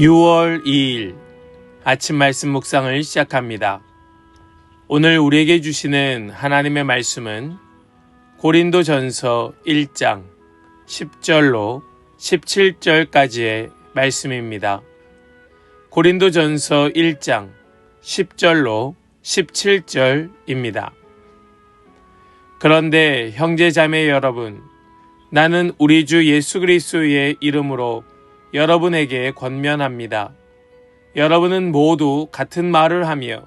6월 2일 아침 말씀 묵상을 시작합니다. 오늘 우리에게 주시는 하나님의 말씀은 고린도전서 1장 10절로 17절까지의 말씀입니다. 고린도전서 1장 10절로 17절입니다. 그런데 형제자매 여러분, 나는 우리 주 예수 그리스도의 이름으로 여러분에게 권면합니다. 여러분은 모두 같은 말을 하며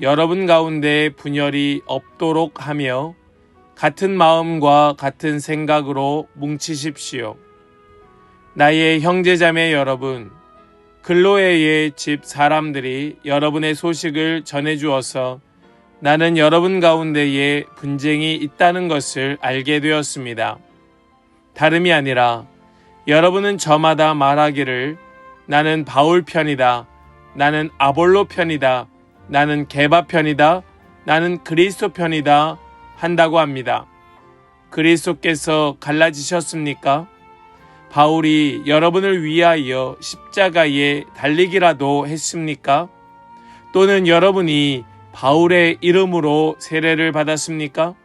여러분 가운데 분열이 없도록 하며 같은 마음과 같은 생각으로 뭉치십시오. 나의 형제자매 여러분, 글로에의 집 사람들이 여러분의 소식을 전해주어서 나는 여러분 가운데에 분쟁이 있다는 것을 알게 되었습니다. 다름이 아니라 여러분은 저마다 말하기를 나는 바울 편이다, 나는 아볼로 편이다, 나는 게바 편이다, 나는 그리스도 편이다 한다고 합니다. 그리스도께서 갈라지셨습니까? 바울이 여러분을 위하여 십자가에 달리기라도 했습니까? 또는 여러분이 바울의 이름으로 세례를 받았습니까?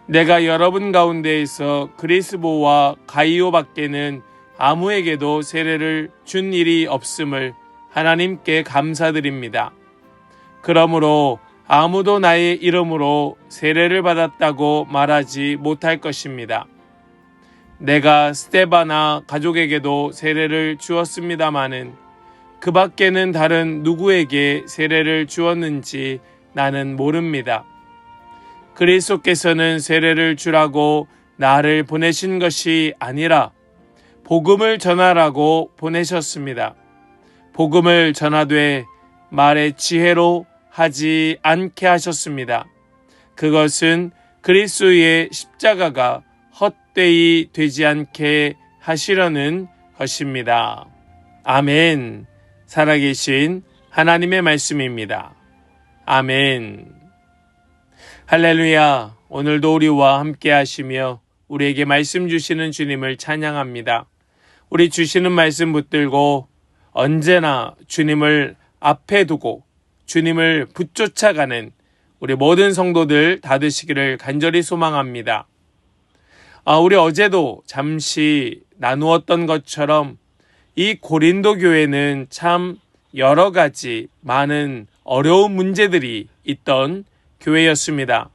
내가 여러분 가운데에서 그리스보와 가이오 밖에는 아무에게도 세례를 준 일이 없음을 하나님께 감사드립니다. 그러므로 아무도 나의 이름으로 세례를 받았다고 말하지 못할 것입니다. 내가 스데바나 가족에게도 세례를 주었습니다마는 그 밖에는 다른 누구에게 세례를 주었는지 나는 모릅니다. 그리스도께서는 세례를 주라고 나를 보내신 것이 아니라 복음을 전하라고 보내셨습니다. 복음을 전하되 말의 지혜로 하지 않게 하셨습니다. 그것은 그리스도의 십자가가 헛되이 되지 않게 하시려는 것입니다. 아멘. 살아계신 하나님의 말씀입니다. 아멘. 할렐루야. 오늘도 우리와 함께 하시며 우리에게 말씀 주시는 주님을 찬양합니다. 우리 주시는 말씀 붙들고 언제나 주님을 앞에 두고 주님을 붙쫓아가는 우리 모든 성도들 다 되시기를 간절히 소망합니다. 우리 어제도 잠시 나누었던 것처럼 이 고린도 교회는 참 여러 가지 많은 어려운 문제들이 있던 교회였습니다.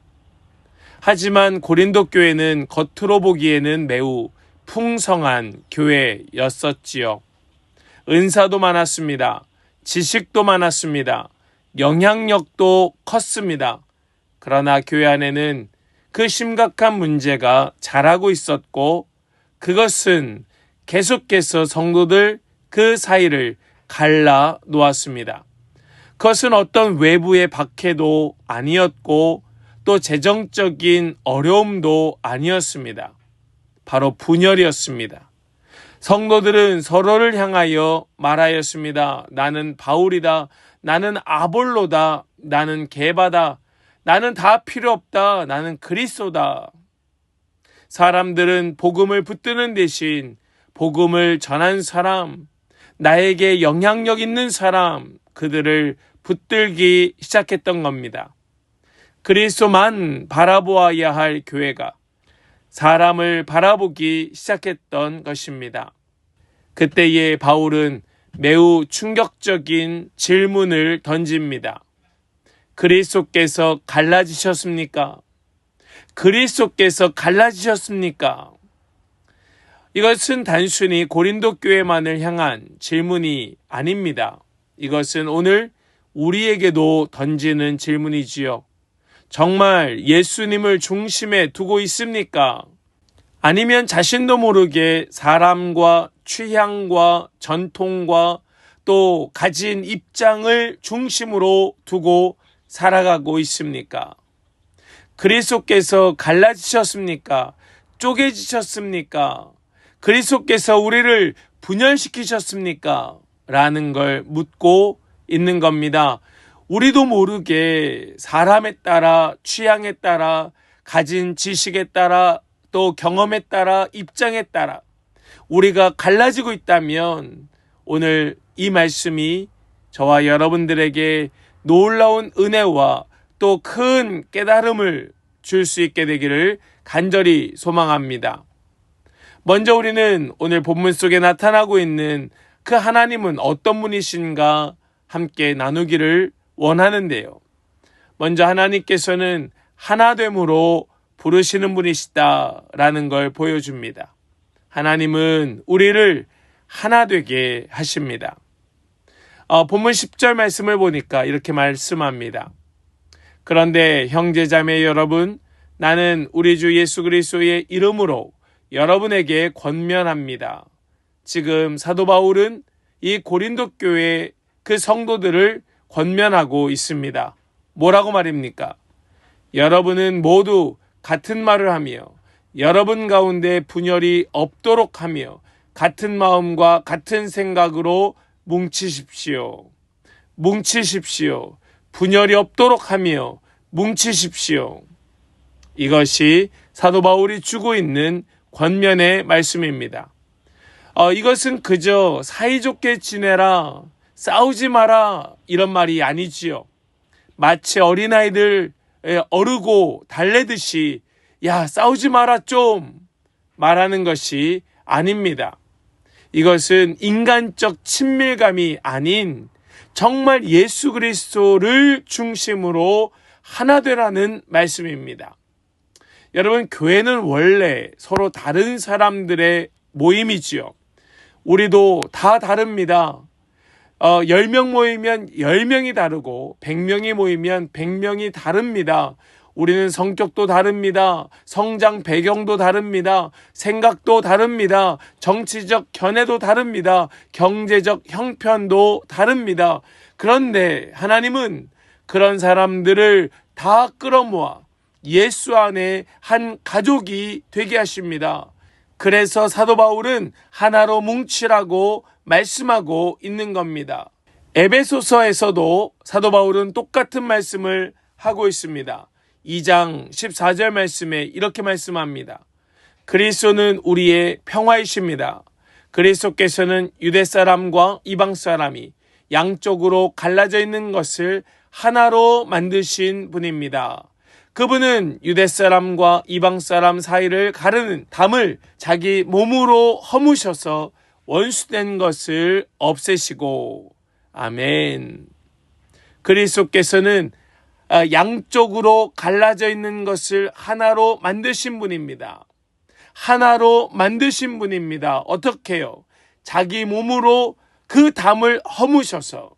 하지만 고린도 교회는 겉으로 보기에는 매우 풍성한 교회였었지요. 은사도 많았습니다. 지식도 많았습니다. 영향력도 컸습니다. 그러나 교회 안에는 그 심각한 문제가 자라고 있었고 그것은 계속해서 성도들 그 사이를 갈라 놓았습니다. 그것은 어떤 외부의 박해도 아니었고 또 재정적인 어려움도 아니었습니다. 바로 분열이었습니다. 성도들은 서로를 향하여 말하였습니다. 나는 바울이다. 나는 아볼로다. 나는 게바다. 나는 다 필요 없다. 나는 그리스도다. 사람들은 복음을 붙드는 대신 복음을 전한 사람, 나에게 영향력 있는 사람, 그들을 붙들기 시작했던 겁니다. 그리스도만 바라보아야 할 교회가 사람을 바라보기 시작했던 것입니다. 그때에 바울은 매우 충격적인 질문을 던집니다. 그리스도께서 갈라지셨습니까? 그리스도께서 갈라지셨습니까? 이것은 단순히 고린도 교회만을 향한 질문이 아닙니다. 이것은 오늘 우리에게도 던지는 질문이지요. 정말 예수님을 중심에 두고 있습니까? 아니면 자신도 모르게 사람과 취향과 전통과 또 가진 입장을 중심으로 두고 살아가고 있습니까? 그리스도께서 갈라지셨습니까? 쪼개지셨습니까? 그리스도께서 우리를 분열시키셨습니까? 라는 걸 묻고 있는 겁니다. 우리도 모르게 사람에 따라, 취향에 따라, 가진 지식에 따라, 또 경험에 따라, 입장에 따라 우리가 갈라지고 있다면 오늘 이 말씀이 저와 여러분들에게 놀라운 은혜와 또 큰 깨달음을 줄 수 있게 되기를 간절히 소망합니다. 먼저 우리는 오늘 본문 속에 나타나고 있는 그 하나님은 어떤 분이신가 함께 나누기를 원하는데요. 먼저 하나님께서는 하나됨으로 부르시는 분이시다라는 걸 보여줍니다. 하나님은 우리를 하나 되게 하십니다. 본문 10절 말씀을 보니까 이렇게 말씀합니다. 그런데 형제자매 여러분, 나는 우리 주 예수 그리스도의 이름으로 여러분에게 권면합니다. 지금 사도 바울은 이 고린도 교회 그 성도들을 권면하고 있습니다. 뭐라고 말입니까? 여러분은 모두 같은 말을 하며 여러분 가운데 분열이 없도록 하며 같은 마음과 같은 생각으로 뭉치십시오. 뭉치십시오. 분열이 없도록 하며 뭉치십시오. 이것이 사도 바울이 주고 있는 권면의 말씀입니다. 이것은 그저 사이좋게 지내라, 싸우지 마라 이런 말이 아니지요. 마치 어린아이들 어르고 달래듯이 야 싸우지 마라 좀 말하는 것이 아닙니다. 이것은 인간적 친밀감이 아닌 정말 예수 그리스도를 중심으로 하나 되라는 말씀입니다. 여러분, 교회는 원래 서로 다른 사람들의 모임이지요. 우리도 다 다릅니다. 10명 모이면 10명이 다르고 100명이 모이면 100명이 다릅니다. 우리는 성격도 다릅니다. 성장 배경도 다릅니다. 생각도 다릅니다. 정치적 견해도 다릅니다. 경제적 형편도 다릅니다. 그런데 하나님은 그런 사람들을 다 끌어모아 예수 안에 한 가족이 되게 하십니다. 그래서 사도 바울은 하나로 뭉치라고 말씀하고 있는 겁니다. 에베소서에서도 사도 바울은 똑같은 말씀을 하고 있습니다. 2장 14절 말씀에 이렇게 말씀합니다. 그리스도는 우리의 평화이십니다. 그리스도께서는 유대 사람과 이방 사람이 양쪽으로 갈라져 있는 것을 하나로 만드신 분입니다. 그분은 유대 사람과 이방 사람 사이를 가르는 담을 자기 몸으로 허무셔서 원수된 것을 없애시고, 아멘. 그리스도께서는 양쪽으로 갈라져 있는 것을 하나로 만드신 분입니다. 하나로 만드신 분입니다. 어떻게 해요? 자기 몸으로 그 담을 허무셔서.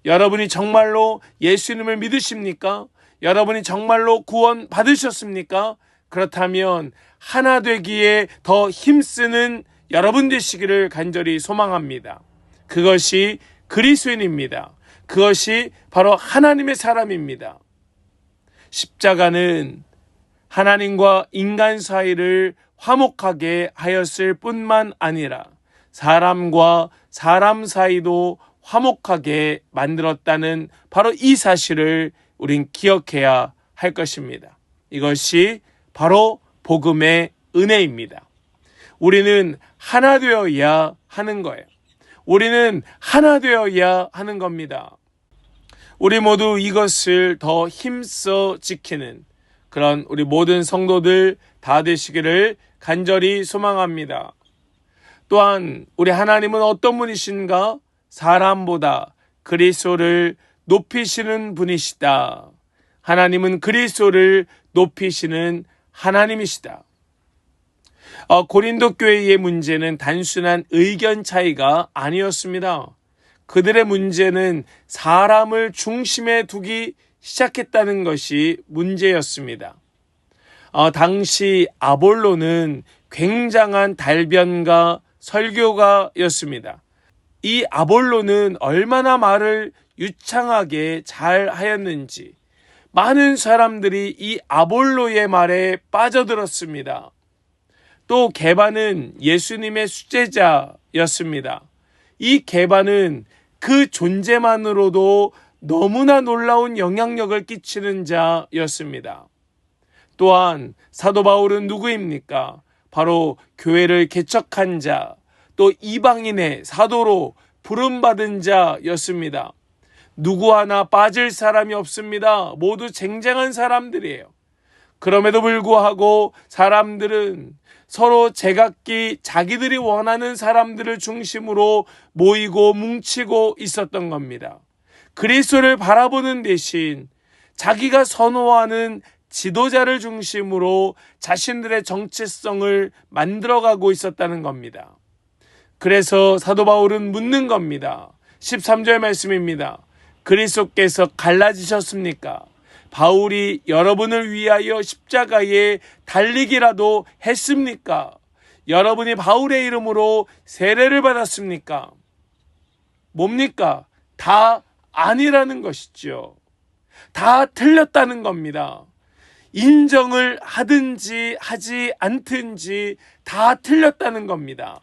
여러분이 정말로 예수님을 믿으십니까? 여러분이 정말로 구원 받으셨습니까? 그렇다면 하나 되기에 더 힘쓰는 여러분 되시기를 간절히 소망합니다. 그것이 그리스도인입니다. 그것이 바로 하나님의 사람입니다. 십자가는 하나님과 인간 사이를 화목하게 하였을 뿐만 아니라 사람과 사람 사이도 화목하게 만들었다는 바로 이 사실을 우린 기억해야 할 것입니다. 이것이 바로 복음의 은혜입니다. 우리는 하나 되어야 하는 거예요. 우리는 하나 되어야 하는 겁니다. 우리 모두 이것을 더 힘써 지키는 그런 우리 모든 성도들 다 되시기를 간절히 소망합니다. 또한 우리 하나님은 어떤 분이신가? 사람보다 그리스도를 높이시는 분이시다. 하나님은 그리스도를 높이시는 하나님이시다. 고린도 교회의 문제는 단순한 의견 차이가 아니었습니다. 그들의 문제는 사람을 중심에 두기 시작했다는 것이 문제였습니다. 당시 아볼로는 굉장한 달변가 설교가였습니다. 이 아볼로는 얼마나 말을 유창하게 잘 하였는지 많은 사람들이 이 아볼로의 말에 빠져들었습니다. 또 게바는 예수님의 수제자였습니다. 이 게바는 그 존재만으로도 너무나 놀라운 영향력을 끼치는 자였습니다. 또한 사도 바울은 누구입니까? 바로 교회를 개척한 자, 또 이방인의 사도로 부름받은 자였습니다. 누구 하나 빠질 사람이 없습니다. 모두 쟁쟁한 사람들이에요. 그럼에도 불구하고 사람들은 서로 제각기 자기들이 원하는 사람들을 중심으로 모이고 뭉치고 있었던 겁니다. 그리스도를 바라보는 대신 자기가 선호하는 지도자를 중심으로 자신들의 정체성을 만들어가고 있었다는 겁니다. 그래서 사도 바울은 묻는 겁니다. 13절 말씀입니다. 그리스도께서 갈라지셨습니까? 바울이 여러분을 위하여 십자가에 달리기라도 했습니까? 여러분이 바울의 이름으로 세례를 받았습니까? 뭡니까? 다 아니라는 것이죠. 다 틀렸다는 겁니다. 인정을 하든지 하지 않든지 다 틀렸다는 겁니다.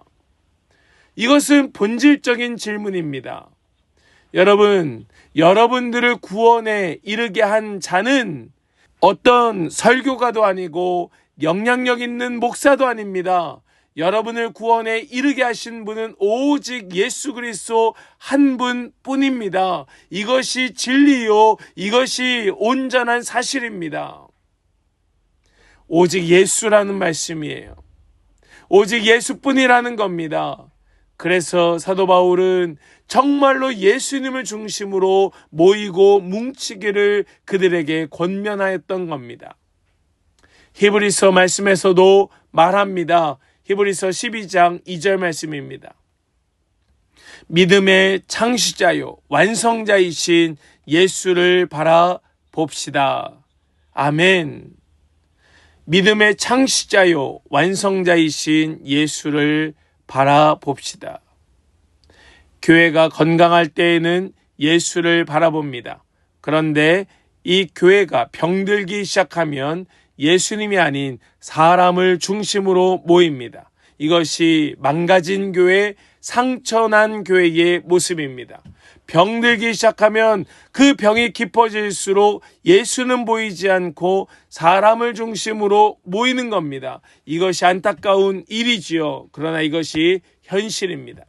이것은 본질적인 질문입니다. 여러분, 여러분들을 구원에 이르게 한 자는 어떤 설교가도 아니고 영향력 있는 목사도 아닙니다. 여러분을 구원에 이르게 하신 분은 오직 예수 그리스도 한 분뿐입니다. 이것이 진리요, 이것이 온전한 사실입니다. 오직 예수라는 말씀이에요. 오직 예수뿐이라는 겁니다. 그래서 사도 바울은 정말로 예수님을 중심으로 모이고 뭉치기를 그들에게 권면하였던 겁니다. 히브리서 말씀에서도 말합니다. 히브리서 12장 2절 말씀입니다. 믿음의 창시자요 완성자이신 예수를 바라봅시다. 아멘. 믿음의 창시자요 완성자이신 예수를 바라봅시다. 교회가 건강할 때에는 예수를 바라봅니다. 그런데 이 교회가 병들기 시작하면 예수님이 아닌 사람을 중심으로 모입니다. 이것이 망가진 교회, 상처난 교회의 모습입니다. 병들기 시작하면 그 병이 깊어질수록 예수는 보이지 않고 사람을 중심으로 모이는 겁니다. 이것이 안타까운 일이지요. 그러나 이것이 현실입니다.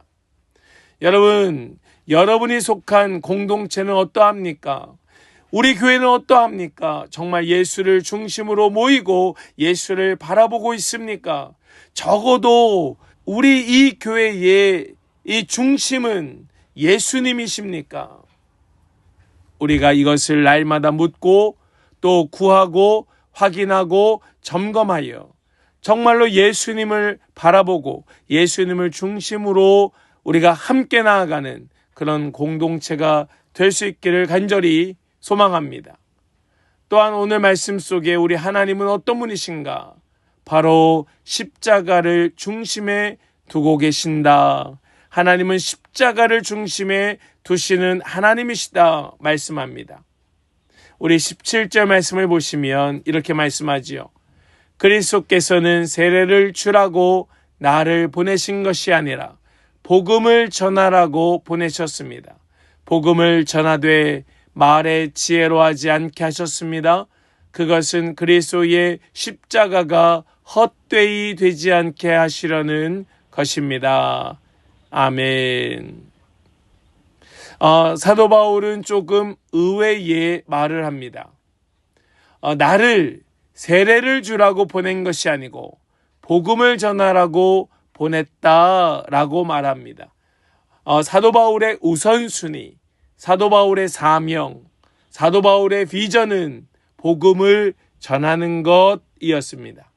여러분, 여러분이 속한 공동체는 어떠합니까? 우리 교회는 어떠합니까? 정말 예수를 중심으로 모이고 예수를 바라보고 있습니까? 적어도 우리 이 교회의 이 중심은 예수님이십니까? 우리가 이것을 날마다 묻고 또 구하고 확인하고 점검하여 정말로 예수님을 바라보고 예수님을 중심으로 우리가 함께 나아가는 그런 공동체가 될 수 있기를 간절히 소망합니다. 또한 오늘 말씀 속에 우리 하나님은 어떤 분이신가? 바로 십자가를 중심에 두고 계신다. 하나님은 십자가를 중심에 두시는 하나님이시다 말씀합니다. 우리 17절 말씀을 보시면 이렇게 말씀하지요. 그리스도께서는 세례를 주라고 나를 보내신 것이 아니라 복음을 전하라고 보내셨습니다. 복음을 전하되 말의 지혜로 하지 않게 하셨습니다. 그것은 그리스도의 십자가가 헛되이 되지 않게 하시려는 것입니다. 아멘. 사도 바울은 조금 의외의 말을 합니다. 나를 세례를 주라고 보낸 것이 아니고 복음을 전하라고 보냈다라고 말합니다. 사도 바울의 우선순위, 사도 바울의 사명, 사도 바울의 비전은 복음을 전하는 것이었습니다.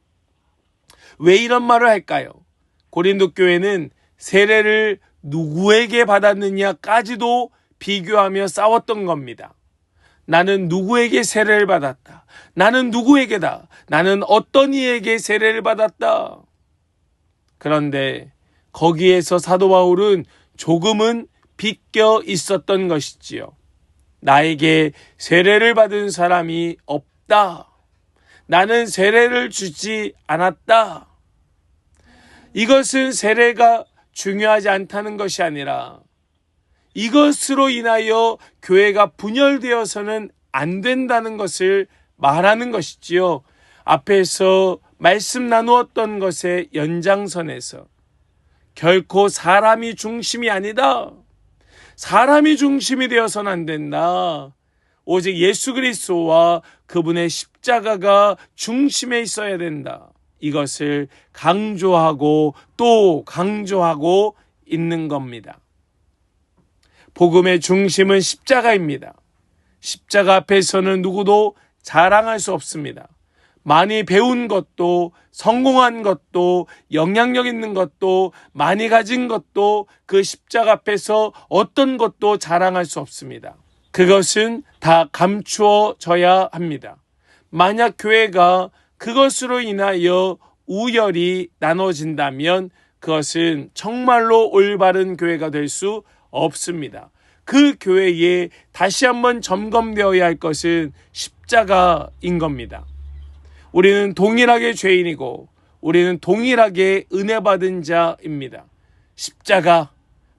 왜 이런 말을 할까요? 고린도 교회는 세례를 누구에게 받았느냐까지도 비교하며 싸웠던 겁니다. 나는 누구에게 세례를 받았다. 나는 누구에게다. 나는 어떤 이에게 세례를 받았다. 그런데 거기에서 사도 바울은 조금은 비껴 있었던 것이지요. 나에게 세례를 받은 사람이 없다. 나는 세례를 주지 않았다. 이것은 세례가 중요하지 않다는 것이 아니라 이것으로 인하여 교회가 분열되어서는 안 된다는 것을 말하는 것이지요. 앞에서 말씀 나누었던 것의 연장선에서 결코 사람이 중심이 아니다. 사람이 중심이 되어서는 안 된다. 오직 예수 그리스도와 그분의 십자가가 중심에 있어야 된다. 이것을 강조하고 또 강조하고 있는 겁니다. 복음의 중심은 십자가입니다. 십자가 앞에서는 누구도 자랑할 수 없습니다. 많이 배운 것도, 성공한 것도, 영향력 있는 것도, 많이 가진 것도 그 십자가 앞에서 어떤 것도 자랑할 수 없습니다. 그것은 다 감추어져야 합니다. 만약 교회가 그것으로 인하여 우열이 나눠진다면 그것은 정말로 올바른 교회가 될 수 없습니다. 그 교회에 다시 한번 점검되어야 할 것은 십자가인 겁니다. 우리는 동일하게 죄인이고 우리는 동일하게 은혜 받은 자입니다. 십자가,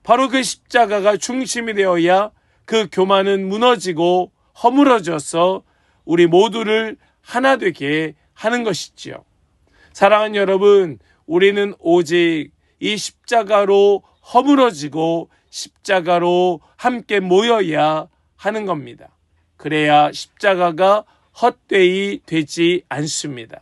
바로 그 십자가가 중심이 되어야 그 교만은 무너지고 허물어져서 우리 모두를 하나 되게 하는 것이지요. 사랑하는 여러분, 우리는 오직 이 십자가로 허물어지고 십자가로 함께 모여야 하는 겁니다. 그래야 십자가가 헛되이 되지 않습니다.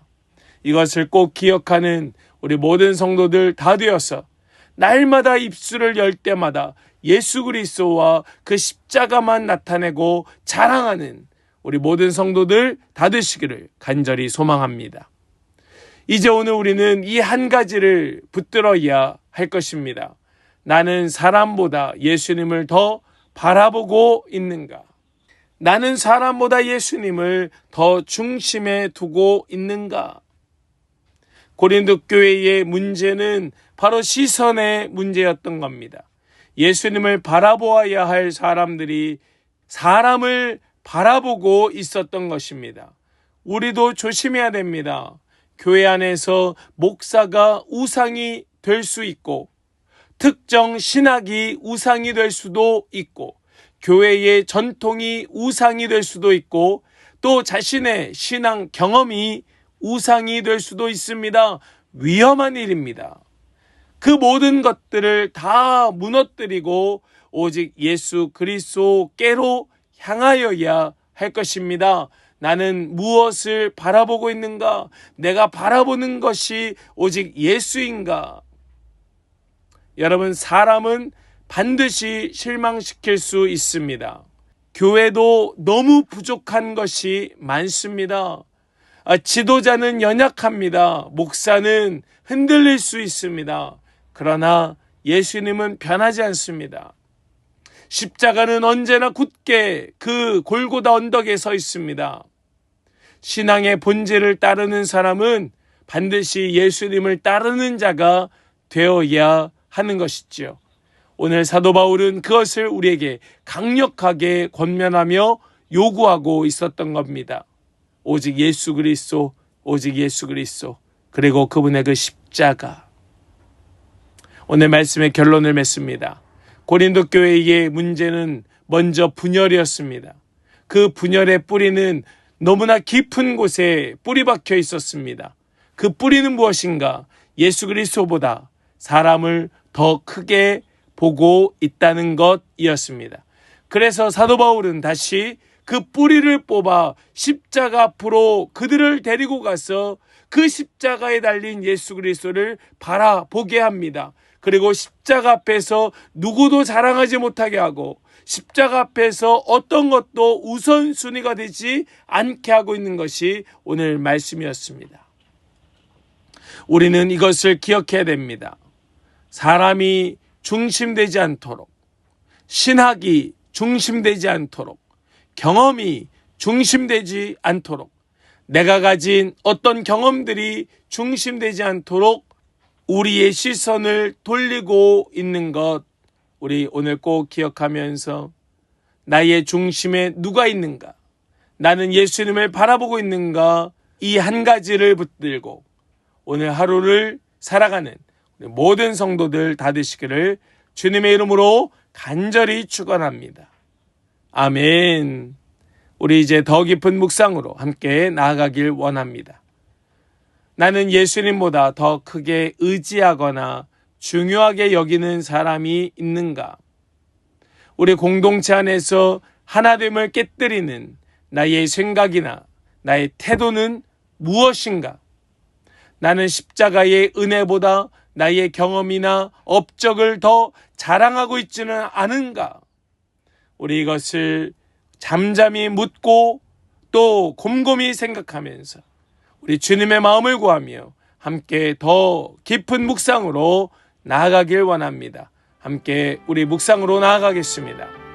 이것을 꼭 기억하는 우리 모든 성도들 다 되어서 날마다 입술을 열 때마다 예수 그리스도와 그 십자가만 나타내고 자랑하는 우리 모든 성도들 다 되시기를 간절히 소망합니다. 이제 오늘 우리는 이 한 가지를 붙들어야 할 것입니다. 나는 사람보다 예수님을 더 바라보고 있는가? 나는 사람보다 예수님을 더 중심에 두고 있는가? 고린도 교회의 문제는 바로 시선의 문제였던 겁니다. 예수님을 바라보아야 할 사람들이 사람을 바라보고 있었던 것입니다. 우리도 조심해야 됩니다. 교회 안에서 목사가 우상이 될 수 있고 특정 신학이 우상이 될 수도 있고 교회의 전통이 우상이 될 수도 있고 또 자신의 신앙 경험이 우상이 될 수도 있습니다. 위험한 일입니다. 그 모든 것들을 다 무너뜨리고 오직 예수 그리스도께로 향하여야 할 것입니다. 나는 무엇을 바라보고 있는가? 내가 바라보는 것이 오직 예수인가? 여러분, 사람은 반드시 실망시킬 수 있습니다. 교회도 너무 부족한 것이 많습니다. 지도자는 연약합니다. 목사는 흔들릴 수 있습니다. 그러나 예수님은 변하지 않습니다. 십자가는 언제나 굳게 그 골고다 언덕에 서 있습니다. 신앙의 본질을 따르는 사람은 반드시 예수님을 따르는 자가 되어야 하는 것이지요. 오늘 사도 바울은 그것을 우리에게 강력하게 권면하며 요구하고 있었던 겁니다. 오직 예수 그리스도, 오직 예수 그리스도, 그리고 그분의 그 십자가. 오늘 말씀의 결론을 맺습니다. 고린도 교회의 문제는 먼저 분열이었습니다. 그 분열의 뿌리는 너무나 깊은 곳에 뿌리 박혀 있었습니다. 그 뿌리는 무엇인가? 예수 그리스도보다 사람을 더 크게 보고 있다는 것이었습니다. 그래서 사도 바울은 다시 그 뿌리를 뽑아 십자가 앞으로 그들을 데리고 가서 그 십자가에 달린 예수 그리스도를 바라보게 합니다. 그리고 십자가 앞에서 누구도 자랑하지 못하게 하고 십자가 앞에서 어떤 것도 우선순위가 되지 않게 하고 있는 것이 오늘 말씀이었습니다. 우리는 이것을 기억해야 됩니다. 사람이 중심되지 않도록, 신학이 중심되지 않도록, 경험이 중심되지 않도록, 내가 가진 어떤 경험들이 중심되지 않도록 우리의 시선을 돌리고 있는 것, 우리 오늘 꼭 기억하면서 나의 중심에 누가 있는가? 나는 예수님을 바라보고 있는가? 이 한 가지를 붙들고 오늘 하루를 살아가는 모든 성도들 다 되시기를 주님의 이름으로 간절히 축원합니다. 아멘. 우리 이제 더 깊은 묵상으로 함께 나아가길 원합니다. 나는 예수님보다 더 크게 의지하거나 중요하게 여기는 사람이 있는가? 우리 공동체 안에서 하나됨을 깨뜨리는 나의 생각이나 나의 태도는 무엇인가? 나는 십자가의 은혜보다 나의 경험이나 업적을 더 자랑하고 있지는 않은가? 우리 이것을 잠잠히 묻고 또 곰곰이 생각하면서 우리 주님의 마음을 구하며 함께 더 깊은 묵상으로 나아가길 원합니다. 함께 우리 묵상으로 나아가겠습니다.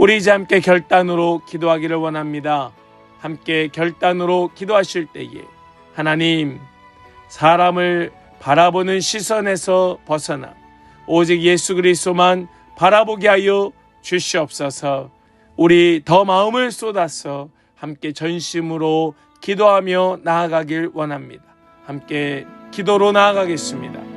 우리 이제 함께 결단으로 기도하기를 원합니다. 함께 결단으로 기도하실 때에 하나님, 사람을 바라보는 시선에서 벗어나 오직 예수 그리스도만 바라보게 하여 주시옵소서. 우리 더 마음을 쏟아서 함께 전심으로 기도하며 나아가길 원합니다. 함께 기도로 나아가겠습니다.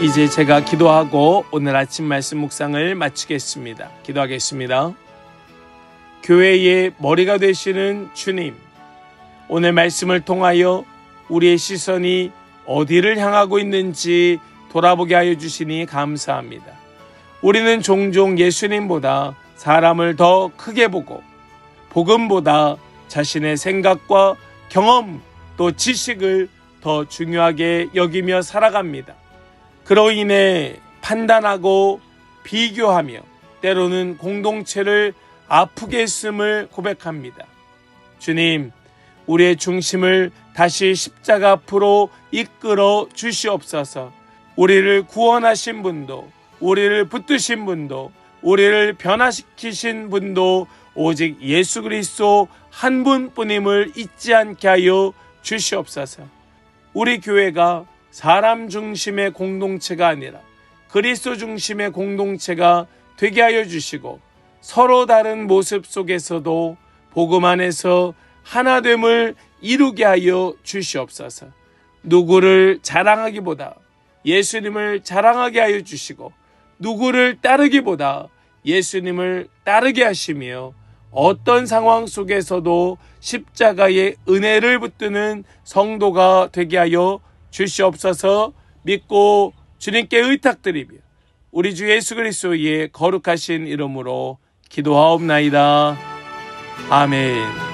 이제 제가 기도하고 오늘 아침 말씀 묵상을 마치겠습니다. 기도하겠습니다. 교회의 머리가 되시는 주님, 오늘 말씀을 통하여 우리의 시선이 어디를 향하고 있는지 돌아보게 하여 주시니 감사합니다. 우리는 종종 예수님보다 사람을 더 크게 보고 복음보다 자신의 생각과 경험 또 지식을 더 중요하게 여기며 살아갑니다. 그로 인해 판단하고 비교하며 때로는 공동체를 아프게 했음을 고백합니다. 주님, 우리의 중심을 다시 십자가 앞으로 이끌어 주시옵소서. 우리를 구원하신 분도, 우리를 붙드신 분도, 우리를 변화시키신 분도 오직 예수 그리스도 한 분뿐임을 잊지 않게 하여 주시옵소서. 우리 교회가 사람 중심의 공동체가 아니라 그리스도 중심의 공동체가 되게 하여 주시고 서로 다른 모습 속에서도 복음 안에서 하나됨을 이루게 하여 주시옵소서. 누구를 자랑하기보다 예수님을 자랑하게 하여 주시고 누구를 따르기보다 예수님을 따르게 하시며 어떤 상황 속에서도 십자가의 은혜를 붙드는 성도가 되게 하여 주시옵소서. 믿고 주님께 의탁드리며 우리 주 예수 그리스도의 거룩하신 이름으로 기도하옵나이다. 아멘.